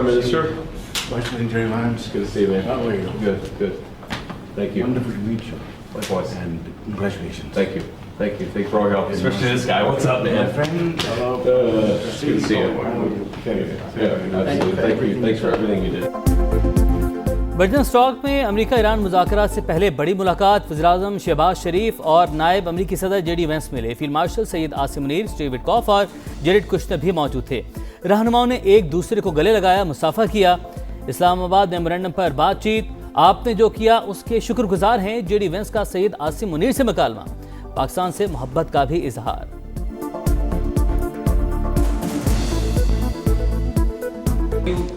Prime Minister. Vice President Jerry Vance. Good to see you, man. How are you? Good, good. Thank you. Wonderful to meet you. Likewise. And congratulations. Thank you. Thank you. Thanks for all your help, especially this guy. What's up, My man? friend, hello. It's good to see you. Yeah, absolutely. Thank you. Thanks for everything you did. Version stock में America Iran मुज़ाकरात से पहले बड़ी मुलाकात वज़ीर-ए-आज़म शहबाज शरीफ और नायब अमरीकी सदर जेडी वेंस मिले। Field marshal Syed Asim Munir, Steve Witkoff और जेरेड कुशनर भी मौजूद थे। रहनुमाओं ने एक दूसरे को गले लगाया, मुसाफा किया। इस्लामाबाद मेमोरेंडम पर बातचीत, आपने जो किया उसके शुक्रगुजार हैं। जेडी वेंस का सैयद आसिम मुनीर से मुकालमा, पाकिस्तान से मोहब्बत का भी इजहार।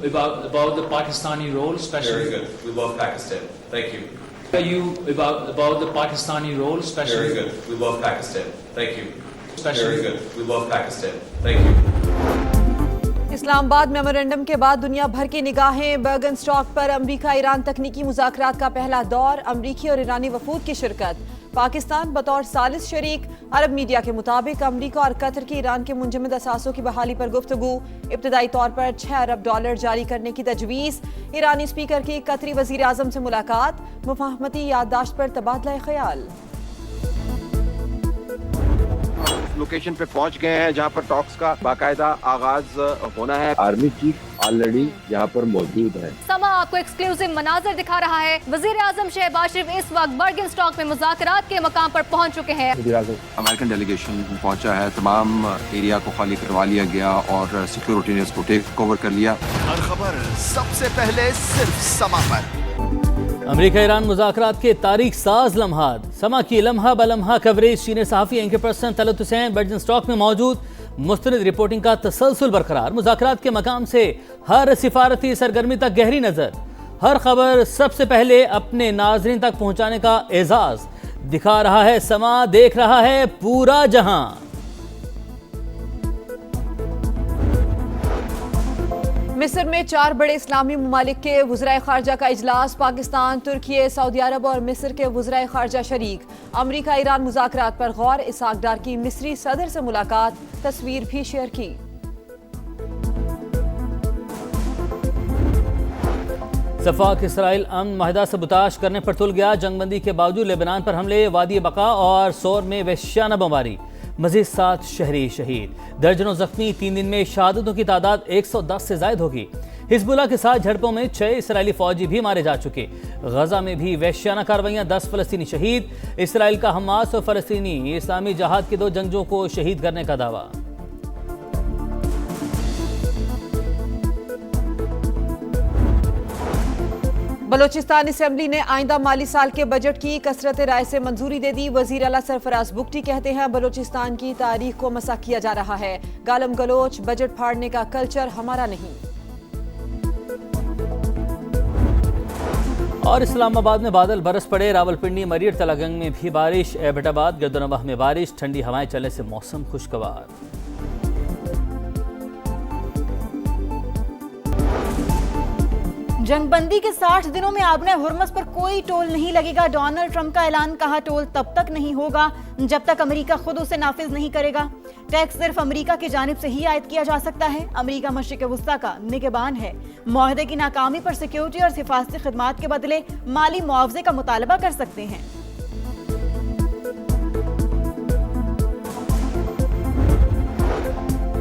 About the Pakistani role, especially. Very good. We love Pakistan. Thank you. Are you about the Pakistani role, especially? Very good. We love Pakistan. Thank you. Especially. Very good. We love Pakistan. Thank you. Islamabad memorandum के बाद दुनिया भर की निगाहें बर्गन stock पर अमरीका Iran तकनीकी मुज़ाकरात का पहला दौर, अमरीकी और ईरानी वफूद की शिरकत। पाकिस्तान बतौर सालिस शरीक। अरब मीडिया के मुताबिक अमरीका और कतर की ईरान के मुंजमद असासों की बहाली पर गुफ्तगू, इब्तदाई तौर पर $6 अरब जारी करने की तजवीज़। ईरानी स्पीकर की कतरी वज़ीर आज़म से मुलाकात, मुफाहमती याददाश्त पर तबादला ख्याल। लोकेशन पे पहुंच गए हैं जहां पर टॉक्स का बाकायदा आगाज होना है। आर्मी चीफ ऑलरेडी यहां पर मौजूद है। समा आपको एक्सक्लूसिव मनाजर दिखा रहा है। वजीर आजम शहबाज शरीफ इस वक्त बर्गन स्टॉक में मुज़ाकरात के मकाम पर पहुंच चुके हैं। अमेरिकन डेलीगेशन पहुंचा है, तमाम एरिया को खाली करवा लिया गया और सिक्योरिटी ने इसको टेक ओवर कर लिया। हर खबर सबसे पहले सिर्फ समा पर। अमेरिका ईरान मुज़ाकरात के तारीख साज लम्हात, समा की लम्हा बलम्हा कवरेज। सीनियर सहाफ़ी एंकर पर्सन तलत हुसैन बर्जन स्टॉक में मौजूद। मुस्तनद रिपोर्टिंग का तसलसल बरकरार। मुज़ाकरात के मकाम से हर सिफारती सरगर्मी तक गहरी नज़र, हर खबर सबसे पहले अपने नाज़रीन तक पहुँचाने का एजाज़ दिखा रहा है समा, देख रहा है पूरा जहां। मिस्र में 4 बड़े इस्लामी ममालिक के वज़राए ख़ारजा का इजलास। पाकिस्तान, तुर्की, सऊदी अरब और मिस्र के वज़राए ख़ारजा शरीक। अमरीका ईरान मुज़ाकरात पर गौर। इसहाक डार की मिस्री सदर से मुलाकात, तस्वीर भी शेयर की। सफ़ाक इसराइल अमन माहिदा से बुताश करने पर तुल गया। जंगबंदी के बावजूद लेबनान पर हमले, वादी बका और सोर में वहशियाना बमबारी। मज़ीद 7 शहरी शहीद, दर्जनों जख्मी। 3 दिन में शहादतों की तादाद 110 से ज़ायद होगी। हिजबुल्लाह के साथ झड़पों में 6 इसराइली फौजी भी मारे जा चुके। गजा में भी वहशियाना कार्रवाइयाँ, 10 फ़लस्तीनी शहीद। इसराइल का हमास और फ़लस्तीनी इस्लामी जहाद के 2 जंगजों को शहीद करने का दावा। बलोचिस्तान असम्बली ने आइंदा माली साल के बजट की कसरत राय से मंजूरी दे दी। वजीर आला सरफराज बुगटी कहते हैं बलोचिस्तान की तारीख को मसाख किया जा रहा है। गालम गलोच, बजट फाड़ने का कल्चर हमारा नहीं। और इस्लामाबाद में बादल बरस पड़े। रावलपिंडी, मरीर, तलागंग में भी बारिश। एबटाबाद, गर्दनवाह में बारिश। ठंडी हवाएं चलने से मौसम खुशगवार। जंगबंदी के 60 दिनों में आबने हुर्मस पर कोई टोल नहीं लगेगा। डोनाल्ड ट्रंप का ऐलान, कहा टोल तब तक नहीं होगा जब तक अमेरिका खुद उसे नाफिज नहीं करेगा। टैक्स सिर्फ अमेरिका की जानिब से ही आयद किया जा सकता है। अमेरिका मशरिक वस्ता का निगहबान है। मुआहदे की नाकामी पर सिक्योरिटी और हिफाजती खदमात के बदले माली मुआवजे का मुतालबा कर सकते हैं।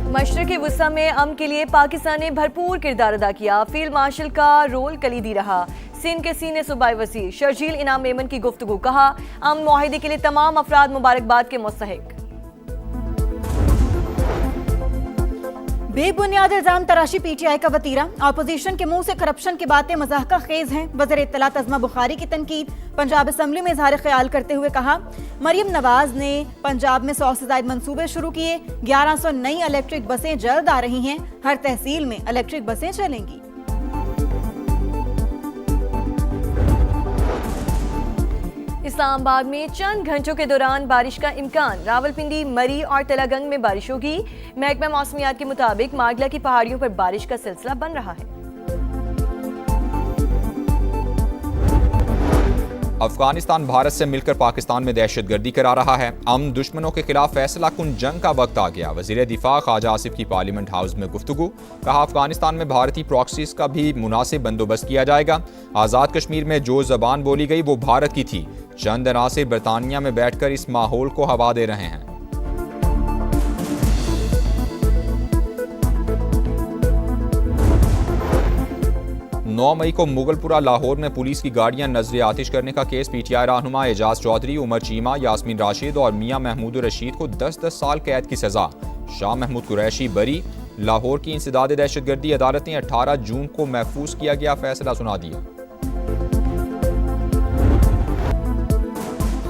मशरिक़ी वस्ता में अमन के लिए पाकिस्तान ने भरपूर किरदार अदा किया। फील्ड मार्शल का रोल कलीदी रहा। सिंध के सीनियर सूबाई वज़ीर शर्जील इनाम मेमन की गुफ्तगू, कहा अमन मुआहिदे के लिए तमाम अफराद मुबारकबाद के मुस्तहिक। बेबुनियाद इल्जाम तराशी पीटीआई का वतीरा। अपोजिशन के मुंह से करप्शन की बातें मज़ाक़ा खेज हैं। वज़ीर इत्तलात अज़मा बुखारी की तनकीद। पंजाब असम्बली में इज़हार ख्याल करते हुए कहा मरियम नवाज ने पंजाब में 100 से ज़ायद मंसूबे शुरू किए। 1100 नई इलेक्ट्रिक बसें जल्द आ रही हैं। हर तहसील में इलेक्ट्रिक बसें चलेंगी। इस्लामाबाद में चंद घंटों के दौरान बारिश का इम्कान। रावलपिंडी, मरी और तलागंग में बारिश होगी। महकमा मौसमियात के मुताबिक मागला की पहाड़ियों पर बारिश का सिलसिला बन रहा है। अफगानिस्तान भारत से मिलकर पाकिस्तान में दहशतगर्दी करा रहा है। अमन दुश्मनों के खिलाफ फैसला कुन जंग का वक्त आ गया। वजीर दिफा ख्वाजा आसिफ की पार्लियामेंट हाउस में गुफ्तगू। कहा अफगानिस्तान में भारतीय प्रॉक्सीज का भी मुनासिब बंदोबस्त किया जाएगा। आज़ाद कश्मीर में जो जबान बोली गई वो भारत की थी। चंद अनासिर बरतानिया में बैठकर इस माहौल को हवा दे रहे हैं। नौ मई को मुगलपुरा लाहौर में पुलिस की गाड़ियां नजर आतिश करने का केस पीटीआई रहनुमा एजाज चौधरी, उमर चीमा, यास्मीन राशिद और मियां महमूद रशीद को 10-10 साल कैद की सजा। शाह महमूद कुरैशी बरी। लाहौर की इंसदाद दहशतगर्दी अदालत ने 18 जून को महफूज किया गया फैसला सुना दिया।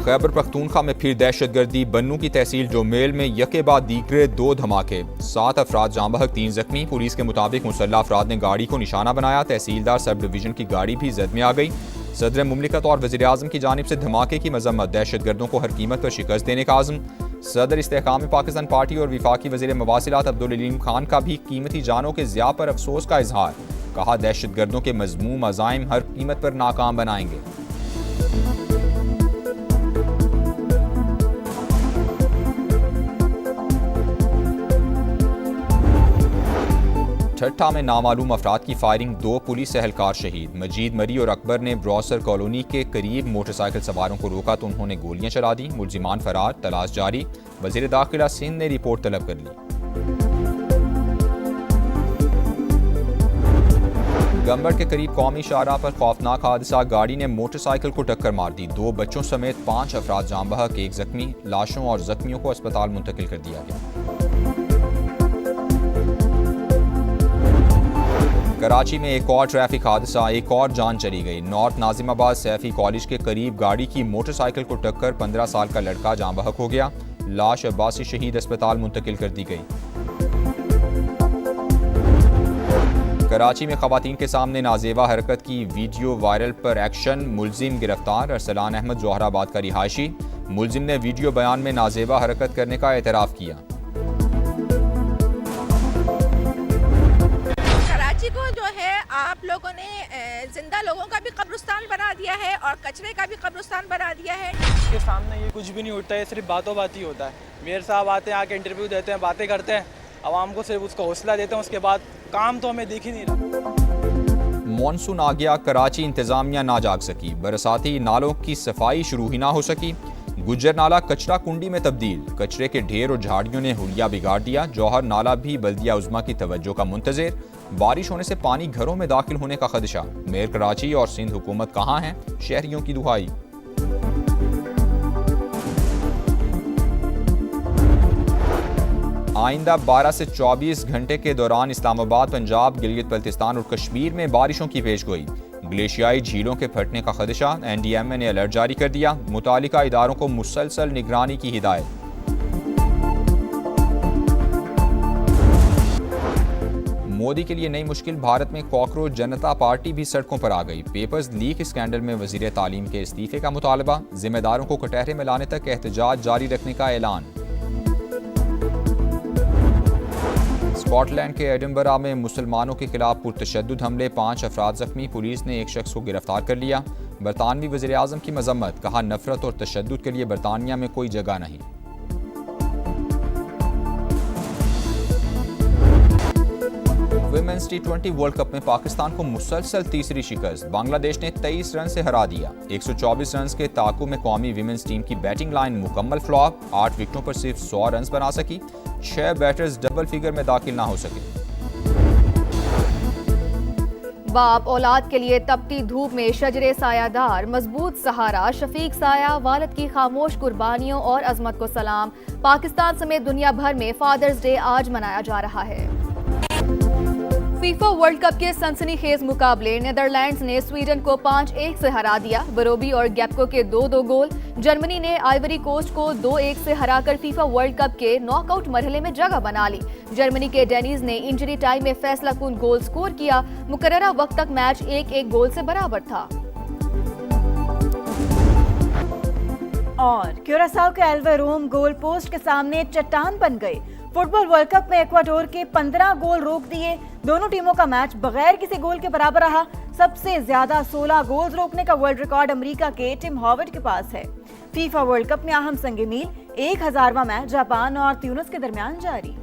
खैबर पख्तूनख्वा में फिर दहशतगर्दी। बन्नू की तहसील जोमेल में यके बाद दीगरे 2 धमाके। 7 अफराद जाँ बहक, 3 जख्मी। पुलिस के मुताबिक मुसल्लह अफराद ने गाड़ी को निशाना बनाया। तहसीलदार सब डिवीजन की गाड़ी भी जद में आ गई। सदर मुमलिकत और वज़ीर आज़म की जानिब से धमाके की मजम्मत। दहशतगर्दों को हर कीमत पर शिकस्त देने का आज़म। सदर इस्तेहकाम पाकिस्तान पार्टी और विफाकी वज़ीर मवासिलात अब्दुल अलीम खान का भी कीमती जानों के ज़िया पर अफसोस का इजहार। कहा दहशतगर्दों के मजमूम अज़ाइम हर कीमत पर नाकाम बनाएंगे। ठट्ठा में नामालूम अफराद की फायरिंग, 2 पुलिस एहलकार शहीद। मजीद मरी और अकबर ने ब्रॉसर कॉलोनी के करीब मोटरसाइकिल सवारों को रोका तो उन्होंने गोलियां चला दी। मुलजिमान फरार, तलाश जारी। वजीर दाखिला सिंध ने रिपोर्ट तलब कर ली। गंबड़ के करीब कौमी शाहराह पर खौफनाक हादसा। गाड़ी ने मोटरसाइकिल को टक्कर मार दी। 2 बच्चों समेत 5 अफराद जाँ बहक, 1 जख्मी। लाशों और जख्मियों को अस्पताल मुंतकिल कर दिया गया। कराची में एक और ट्रैफिक हादसा, एक और जान चली गई। नॉर्थ नाजिमाबाद सैफी कॉलेज के करीब गाड़ी की मोटरसाइकिल को टक्कर 15 साल का लड़का जाँ बहक हो गया। लाश अब्बासी शहीद अस्पताल मुंतकिल कर दी गई। कराची में खवातीन के सामने नाजेबा हरकत की वीडियो वायरल पर एक्शन। मुलजिम गिरफ्तार। अरसलान अहमद जोहराबाद का रिहायशी। मुलजिम ने वीडियो बयान में नाजेबा हरकत करने का एतराफ़ किया। को जो है आप लोगों ने जिंदा लोगों का भी कब्रिस्तान बना दिया है और कचरे का भी कब्रिस्तान बना दिया है। इसके सामने ये कुछ भी नहीं उठता है, सिर्फ बातों बात ही होता है। मेयर साहब आते हैं, आके इंटरव्यू देते हैं, बातें करते हैं, आवाम को सिर्फ उसका हौसला देते हैं, उसके बाद काम तो हमें दिख ही नहीं रहा। मॉनसून आ गया, कराची इंतजामिया ना जाग सकी। बरसाती नालों की सफाई शुरू ही ना हो सकी। गुज्जर नाला कचरा कुंडी में तब्दील। कचरे के ढेर और झाड़ियों ने हुलिया बिगाड़ दिया। जौहर नाला भी बल्दिया उज़्मा की तवज्जो का मुंतज़िर। बारिश होने से पानी घरों में दाखिल होने का खदशा। मेयर कराची और सिंध हुकूमत कहाँ हैं, शहरियों की दुहाई। आइंदा 12 से 24 घंटे के दौरान इस्लामाबाद, पंजाब, गिलगित बल्तिस्तान और कश्मीर में बारिशों की पेशगोई। ग्लेशियाई झीलों के फटने का खदशा। एनडीएमए ने अलर्ट जारी कर दिया। मुतालिका इदारों को मुसलसल निगरानी की हिदायत। मोदी के लिए नई मुश्किल। भारत में कॉकरोच जनता पार्टी भी सड़कों पर आ गई। पेपर्स लीक स्कैंडल में वजीर तालीम के इस्तीफे का मुतालबा। जिम्मेदारों को कटहरे में लाने तक एहतजाज जारी रखने का ऐलान। स्कॉटलैंड के एडिनबरा में मुसलमानों के खिलाफ पुरतशद्दुद हमले, 5 अफराद जख्मी। पुलिस ने एक शख्स को गिरफ्तार कर लिया। बरतानवी वज़ीर आज़म की मजम्मत। कहा नफरत और तशद्दुद के लिए बरतानिया में कोई जगह नहीं। विमेंस T20 वर्ल्ड कप में पाकिस्तान को मुसलसल तीसरी शिकस्त। बांग्लादेश ने 23 रन से हरा दिया। 124 रन के ताक़ुब में कौमी विमेंस टीम की बैटिंग लाइन मुकम्मल फ्लॉप। 8 विकेटों पर सिर्फ 100 रन बना सकी। 6 बैटर्स डबल फिगर में दाखिल ना हो सके। बाप औलाद के लिए तपती धूप में शजरे सायादार, मजबूत सहारा, शफीक साया, वालिद की खामोश कुर्बानियों और अजमत को सलाम। पाकिस्तान समेत दुनिया भर में फादर्स डे आज मनाया जा रहा है। फीफा वर्ल्ड कप के सनसनीखेज मुकाबले नेदरलैंड्स ने स्वीडन को 5-1 से हरा दिया। बरोबी और गैप्को के 2-2 गोल। जर्मनी ने आइवरी कोस्ट को 2-1 से हराकर फीफा वर्ल्ड कप के नॉकआउट मरहले में जगह बना ली। जर्मनी के डेनिज ने इंजरी टाइम में फैसला कुन गोल स्कोर किया। मुकर्ररा वक्त तक मैच 1-1 गोल से बराबर था। और क्यूरासाओ के एल्वे रोम गोल पोस्ट के सामने चट्टान बन गए। फुटबॉल वर्ल्ड कप में इक्वाडोर के 15 गोल रोक दिए। दोनों टीमों का मैच बगैर किसी गोल के बराबर रहा। सबसे ज्यादा 16 गोल रोकने का वर्ल्ड रिकॉर्ड अमेरिका के टिम हॉवर्ड के पास है। फीफा वर्ल्ड कप में अहम संग मील 1000वां मैच जापान और ट्यूनिस के दरमियान जारी।